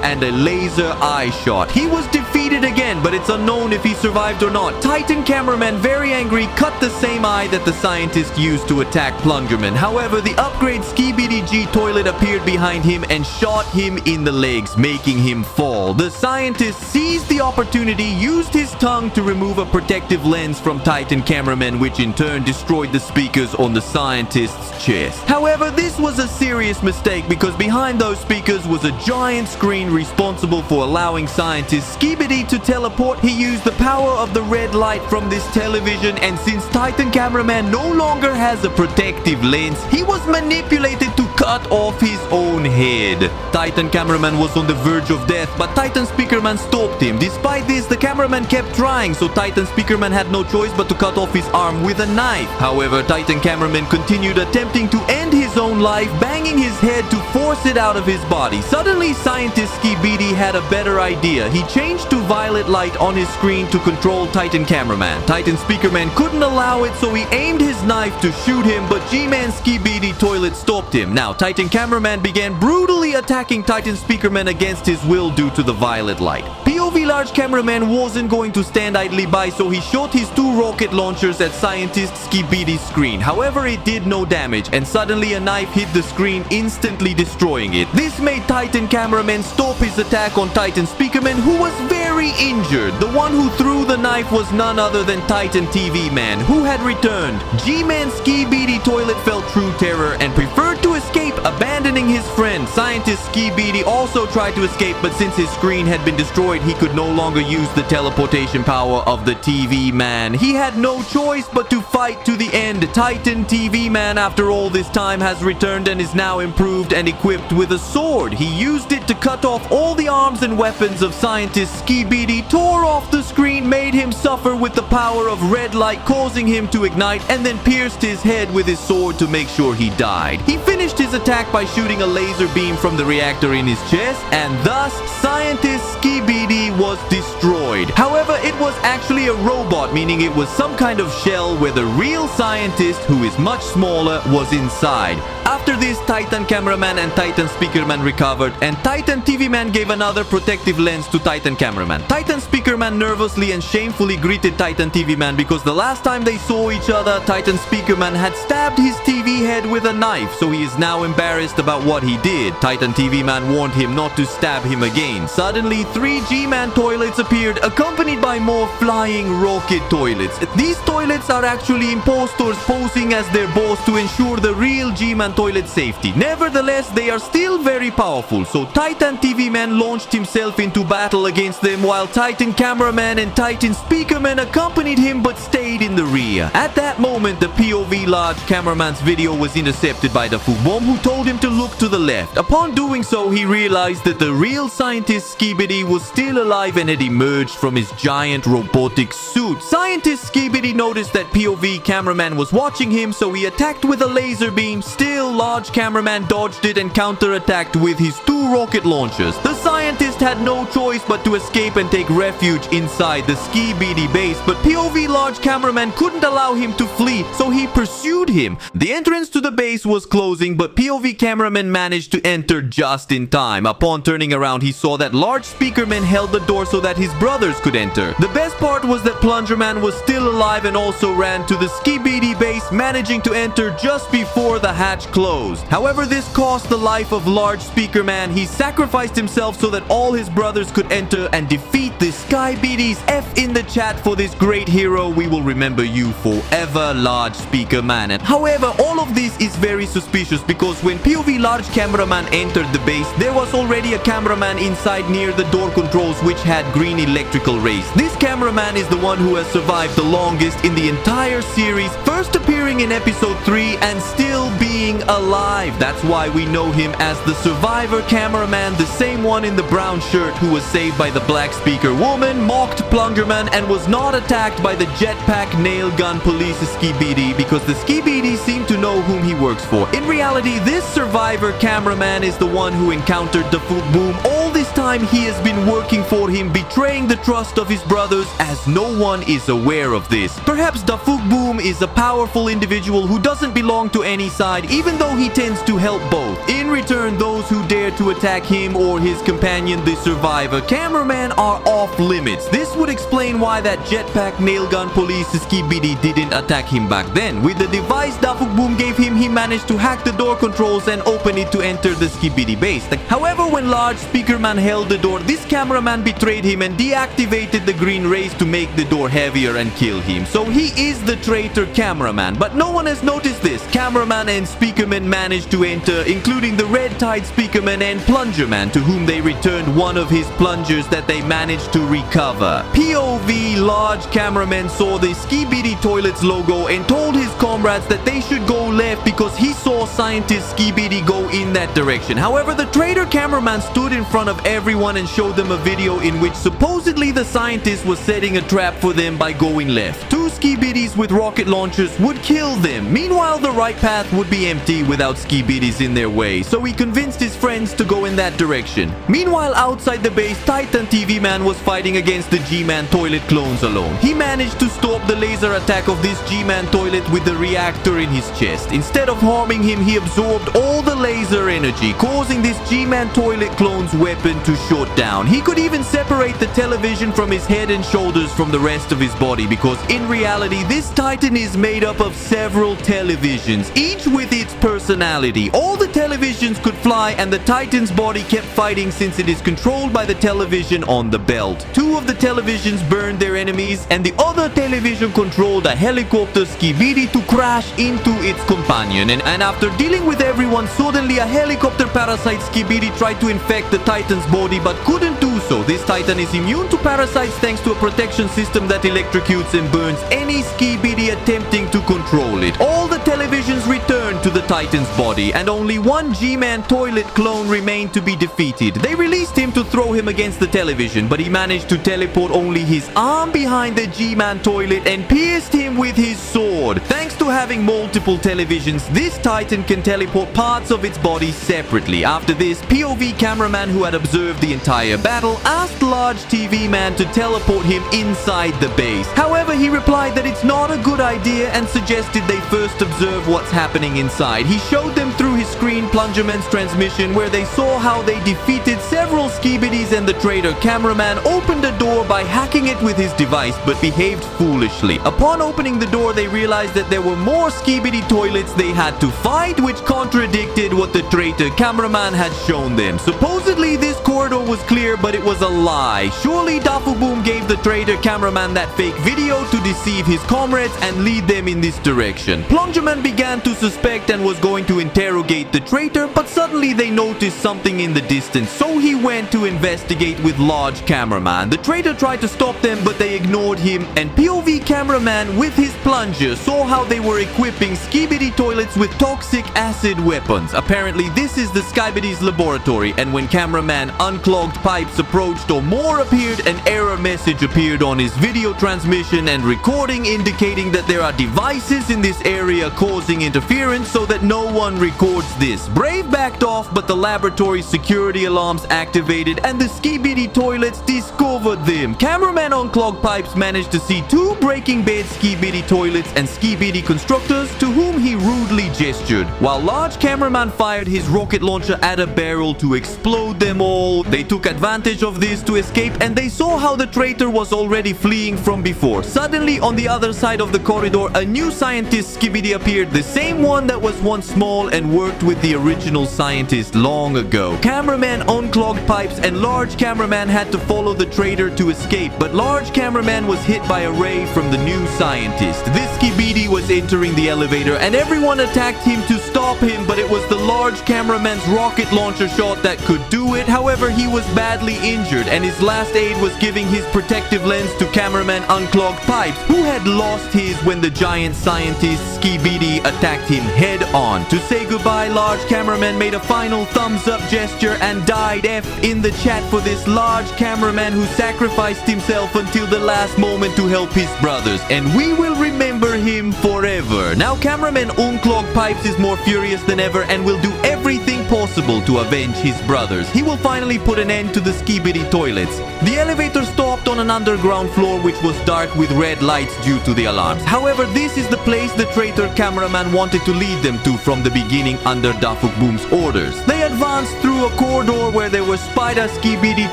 and a laser eye shot. He was defeated again, but it's unknown if he survived or not. Titan Cameraman, very angry, cut the same eye that the scientist used to attack Plungerman. However, the upgrade SKIBIDI G toilet appeared behind him and shot him in the legs, making him fall. The scientist seized the opportunity, used his tongue to remove a protective lens from Titan Cameraman, which in turn destroyed the speakers on the scientist's chest. However, this was a serious mistake because behind those speakers was a giant screen responsible for allowing scientist SKIBIDI to teleport. He used the power of the red light from this television, and since Titan Cameraman no longer has a protective lens, he was manipulated to cut off his own head. Titan Cameraman was on the verge of death, but Titan Speakerman stopped him. Despite this, the cameraman kept trying, so Titan Speakerman had no choice but to cut off his arm with a knife. However, Titan Cameraman continued attempting to end his own life, banging his head to force it out of his body. Suddenly, scientist SKIBIDI had a better idea. He changed to violet light on his screen to control Titan Cameraman. Titan Speakerman couldn't allow it, so he aimed his knife to shoot him, but G-Man SKIBIDI toilet stopped him. Now, Titan Cameraman began brutally attacking Titan Speakerman against his will due to the violet light. POV large cameraman wasn't going to stand idly by, so he shot his 2 rocket launchers at scientist SKIBIDI's screen. However, it did no damage, and suddenly a knife hit the screen, instantly destroying it. This made Titan Cameraman stop his attack on Titan Speakerman, who was very injured. The one who threw the knife was none other than Titan TV Man, who had returned. G-Man SKIBIDI toilet felt true terror and preferred to escape, abandoning his friend. Scientist SKIBIDI also tried to escape, but since his screen had been destroyed, he could no longer use the teleportation power of the TV Man. He had no choice but to fight to the end. Titan TV Man, after all this time, has returned and is now improved and equipped with a sword. He used it to cut off all the arms and weapons of scientist SKIBIDI, tore off the screen, made him suffer with the power of red light, causing him to ignite, and then pierced his head with his sword to make sure he died. He finished his attack by shooting a laser beam from the reactor in his chest, and thus scientist SKIBIDI was destroyed. However, it was actually a robot, meaning it was some kind of shell where the real scientist, who is much smaller, was inside. After this, Titan Cameraman and Titan Speakerman recovered, and Titan TV Man gave another protective lens to Titan Cameraman. Titan Speakerman nervously and shamefully greeted Titan TV Man because the last time they saw each other, Titan Speakerman had stabbed his TV head with a knife, so he is now embarrassed about what he did. Titan TV Man warned him not to stab him again. Suddenly, 3 G-Man toilets appeared, accompanied by more flying rocket toilets. These toilets are actually impostors posing as their boss to ensure the real G-Man toilet safety. Nevertheless, they are still very powerful, so Titan TV Man launched himself into battle against them, while Titan Cameraman and Titan Speakerman accompanied him but stayed in the rear. At that moment, the POV large cameraman's video was intercepted by the Fubom, who told him to look to the left. Upon doing so, he realized that the real scientist SKIBIDI was still alive and had emerged from his giant robotic suit. Scientist SKIBIDI noticed that POV cameraman was watching him, so he attacked with a laser beam. Still, large cameraman dodged it and counterattacked with his 2 rocket launchers. The scientist had no choice but to escape and take refuge inside the SKIBIDI base, but POV large cameraman couldn't allow him to flee, so he pursued him. The entrance to the base was closing, but POV cameraman managed to enter just in time. Upon turning around, he saw that large speakerman held the door so that his brothers could enter. The best part was that Plungerman was still alive and also ran to the SKIBIDI base, managing to enter just before the hatch closed. However, this cost the life of large speakerman. He sacrificed himself so that all his brothers could enter and defeat the SKIBIDI's F in the chat for this great hero. We will remember you forever, large speaker man. And however, all of this is very suspicious because when POV large cameraman entered the base, there was already a cameraman inside near the door controls which had green electrical rays. This cameraman is the one who has survived the longest in the entire series, first appearing in episode 3 and still being alive. That's why we know him as the survivor cameraman, the same one in the brown shirt who was saved by the black speaker woman, mocked Plungerman, and was not attacked by the jetpack nail gun police SKIBIDI because the SKIBIDI seem to know whom he works for. In reality, this survivor cameraman is the one who encountered the Food Boom. All this time he has been working for him, betraying the trust of his brothers as no one is aware of this. Perhaps Dafuk Boom is a powerful individual who doesn't belong to any side, even though he tends to help both. In return, those who dare to attack him or his companion, the survivor cameraman, are off limits. This would explain why that jetpack nail gun police SKIBIDI didn't attack him back then. With the device Dafuk Boom gave him, he managed to hack the door controls and open it to enter the SKIBIDI base. However, when large speaker man held the door, this cameraman betrayed him and deactivated the green rays to make the door heavier and kill him. So he is the traitor cameraman, but no one has noticed this. Cameraman and speakerman managed to enter, including the red-tide speakerman and plungerman, to whom they returned one of his plungers that they managed to recover. POV large cameraman saw the SKIBIDI toilets logo and told his comrades that they should go left because he saw scientist SKIBIDI go in that direction. However, the traitor cameraman stood in front of everyone and showed them a video in which supposedly the scientist was setting a trap for them by going left. Two SKIBIDIs with rocket launchers would kill them. Meanwhile, the right path would be empty without SKIBIDIs in their way, so he convinced his friends to go in that direction. Meanwhile, outside the base, Titan TV Man was fighting against the G-Man toilet clones alone. He managed to stop the laser attack of this G-Man toilet with the reactor in his chest. Instead of harming him, he absorbed all the laser energy, causing this G-Man toilet clone's weapon to shut down. He could even separate the television from his head and shoulders from the rest of his body because in reality, this Titan is made up of several televisions, each with its personality. All the televisions could fly and the Titan's body kept fighting since it is controlled by the television on the belt. Two of the televisions burned their enemies and the other television controlled a helicopter SKIBIDI to crash into its companion. And after dealing with everyone, suddenly a helicopter parasite SKIBIDI tried to infect the Titan's body but couldn't do so. This Titan is immune to parasites thanks to a protection system that electrocutes and burns any SKIBIDI attempting to control it. All the televisions returned to the Titan's body and only one G-Man toilet clone remained to be defeated. They released him to throw him against the television, but he managed to teleport only his arm behind the G-Man toilet and pierced him with his sword. Thanks to having multiple televisions, this Titan can teleport parts of its body separately. After this, POV cameraman who had observed the entire battle asked large TV man to teleport him inside the base. However, he replied that it's not a good idea and suggested they first observe what's happening inside. He showed them through his screen Plungerman's transmission where they saw how they defeated several SKIBIDIs and the traitor cameraman opened the door by hacking it with his device but behaved foolishly. Upon opening the door, they realized that there were more SKIBIDI toilets they had to fight, which contradicted what the traitor cameraman had shown them. Supposedly this corridor was clear, but it was a lie. Surely Dafu Boom gave the traitor cameraman that fake video to deceive his comrades and lead them in this direction. Plungerman began to suspect and was going to interrogate the traitor, but suddenly they noticed something in the distance, so he went to investigate with large cameraman. The traitor tried to stop them, but they ignored him, and POV cameraman with his plunger saw how they were equipping SKIBIDI toilets with toxic acid weapons. Apparently this is the SKIBIDI's laboratory, and when cameraman unclogged pipes approached or more appeared, an error message appeared on his video transmission and recording indicating that there are devices in this area causing interference so that no one records this. Brave backed off, but the laboratory security alarms activated and the SKIBIDI toilets discovered them. Cameraman on clogged pipes managed to see two Breaking Bad SKIBIDI toilets and SKIBIDI constructors to whom he rudely gestured, while large cameraman fired his rocket launcher at a barrel to explode them all. They took advantage advantage of this to escape, and they saw how the traitor was already fleeing from before. Suddenly, on the other side of the corridor, a new scientist Skibidi appeared, the same one that was once small and worked with the original scientist long ago. Cameraman unclogged pipes, and Large Cameraman had to follow the traitor to escape, but Large Cameraman was hit by a ray from the new scientist. This Skibidi was entering the elevator, and everyone attacked him to stop him, but it was the Large Cameraman's rocket launcher shot that could do it. However, he was badly injured, and his last aid was giving his protective lens to Cameraman Unclogged Pipes, who had lost his when the giant scientist Skibidi attacked him head on. To say goodbye, Large Cameraman made a final thumbs up gesture and died. F in the chat for this Large Cameraman who sacrificed himself until the last moment to help his brothers, and we will remember him forever. Now Cameraman Unclogged Pipes is more furious than ever and will do everything possible to avenge his brothers. He will finally put an end to the Skibidi toilets. The elevator stopped on an underground floor which was dark with red lights due to the alarms. However, this is the place the traitor cameraman wanted to lead them to from the beginning under Dafuk Boom's orders. They advanced through a corridor where there were spider Skibidi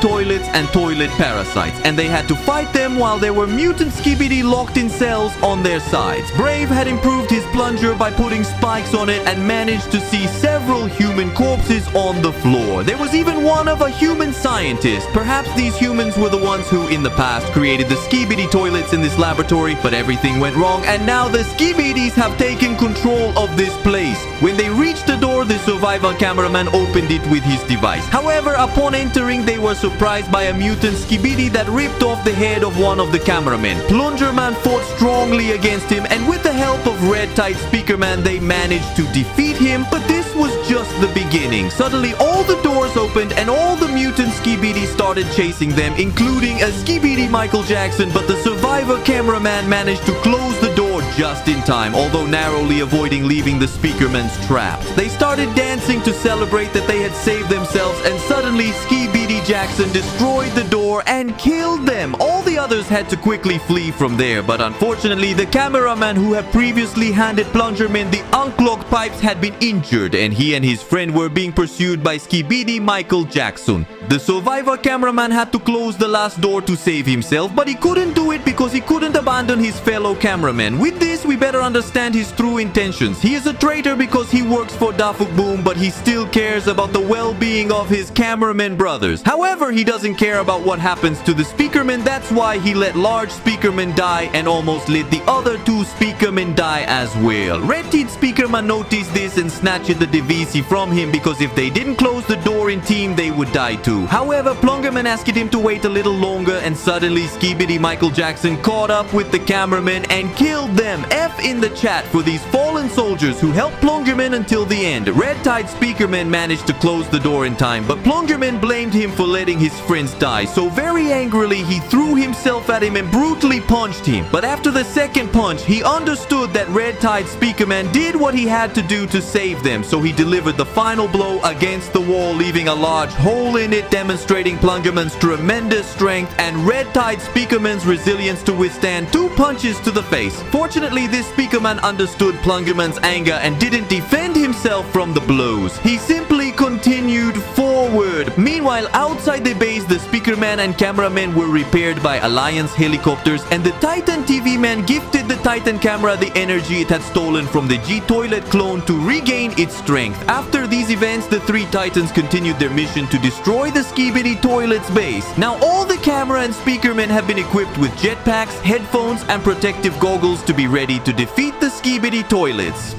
toilets and toilet parasites, and they had to fight them while there were mutant Skibidi locked in cells on their sides. Brave had improved his plunger by putting spikes on it and managed to see several human corpses on the floor. There was even one of a human scientist. Perhaps these humans were the ones who in the past created the Skibidi toilets in this laboratory, but everything went wrong, and now the Skibidis have taken control of this place. When they reached the door, the survivor cameraman opened it with his device. However, upon entering, they were surprised by a mutant Skibidi that ripped off the head of one of the cameramen. Plungerman fought strongly against him, and with the help of Red-Tide Speakerman, they managed to defeat him, but this was just the beginning. Suddenly, all the doors opened and all the mutant Skibidi started chasing them, including a Skibidi Michael Jackson, but the survivor cameraman managed to close the door just in time, although narrowly avoiding leaving the Speakerman's trapped. They started dancing to celebrate that they had saved themselves, and suddenly Skibidi Jackson destroyed the door and killed them. All the others had to quickly flee from there, but unfortunately the cameraman who had previously handed Plungerman the unclogged pipes had been injured, and he and his friend were being pursued by Skibidi Michael Jackson. The survivor cameraman had to close the last door to save himself, but he couldn't do it because he couldn't abandon his fellow cameraman. With this, we better understand his true intentions. He is a traitor because he works for Dafuk Boom, but he still cares about the well-being of his cameraman brothers. However, he doesn't care about what happens to the Speakerman. That's why he let Large Speakerman die and almost let the other two Speakermen die as well. Red-Teed Speakerman noticed this and snatched the divisi from him because if they didn't close the door in team, they would die too. However, Plungerman asked him to wait a little longer, and suddenly Skibidi Michael Jackson caught up with the cameraman and killed them. F in the chat for these fallen soldiers who helped Plungerman until the end. Red-Tide Speakerman managed to close the door in time, but Plungerman blamed him for letting his friends die, so very angrily he threw himself at him and brutally punched him. But after the second punch, he understood that Red-Tide Speakerman did what he had to do to save them, so he delivered the final blow against the wall, leaving a large hole in it, demonstrating Plungerman's tremendous strength and Red-Tide Speakerman's resilience to withstand 2 punches to the face. Fortunately, this Speakerman understood Plungerman's anger and didn't defend himself from the blows. He simply continued forward. Meanwhile, outside the base, the Speakerman and cameraman were repaired by Alliance helicopters, and the Titan TV man gifted the Titan camera the energy it had stolen from the G-Toilet clone to regain its strength. After these events, the 3 Titans continued their mission to destroy the Skibidi Toilet's base. Now all the camera and Speakermen have been equipped with jetpacks, headphones, and protective goggles to be ready to defeat the Skibidi Toilets.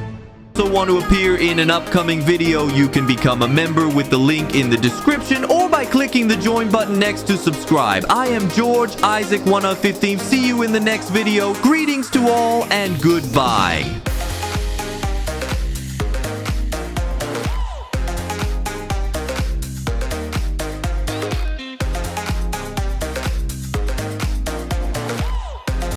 Also want to appear in an upcoming video, you can become a member with the link in the description or by clicking the join button next to subscribe. I am George Isaac 1 of 15. See you in the next video. Greetings to all and goodbye.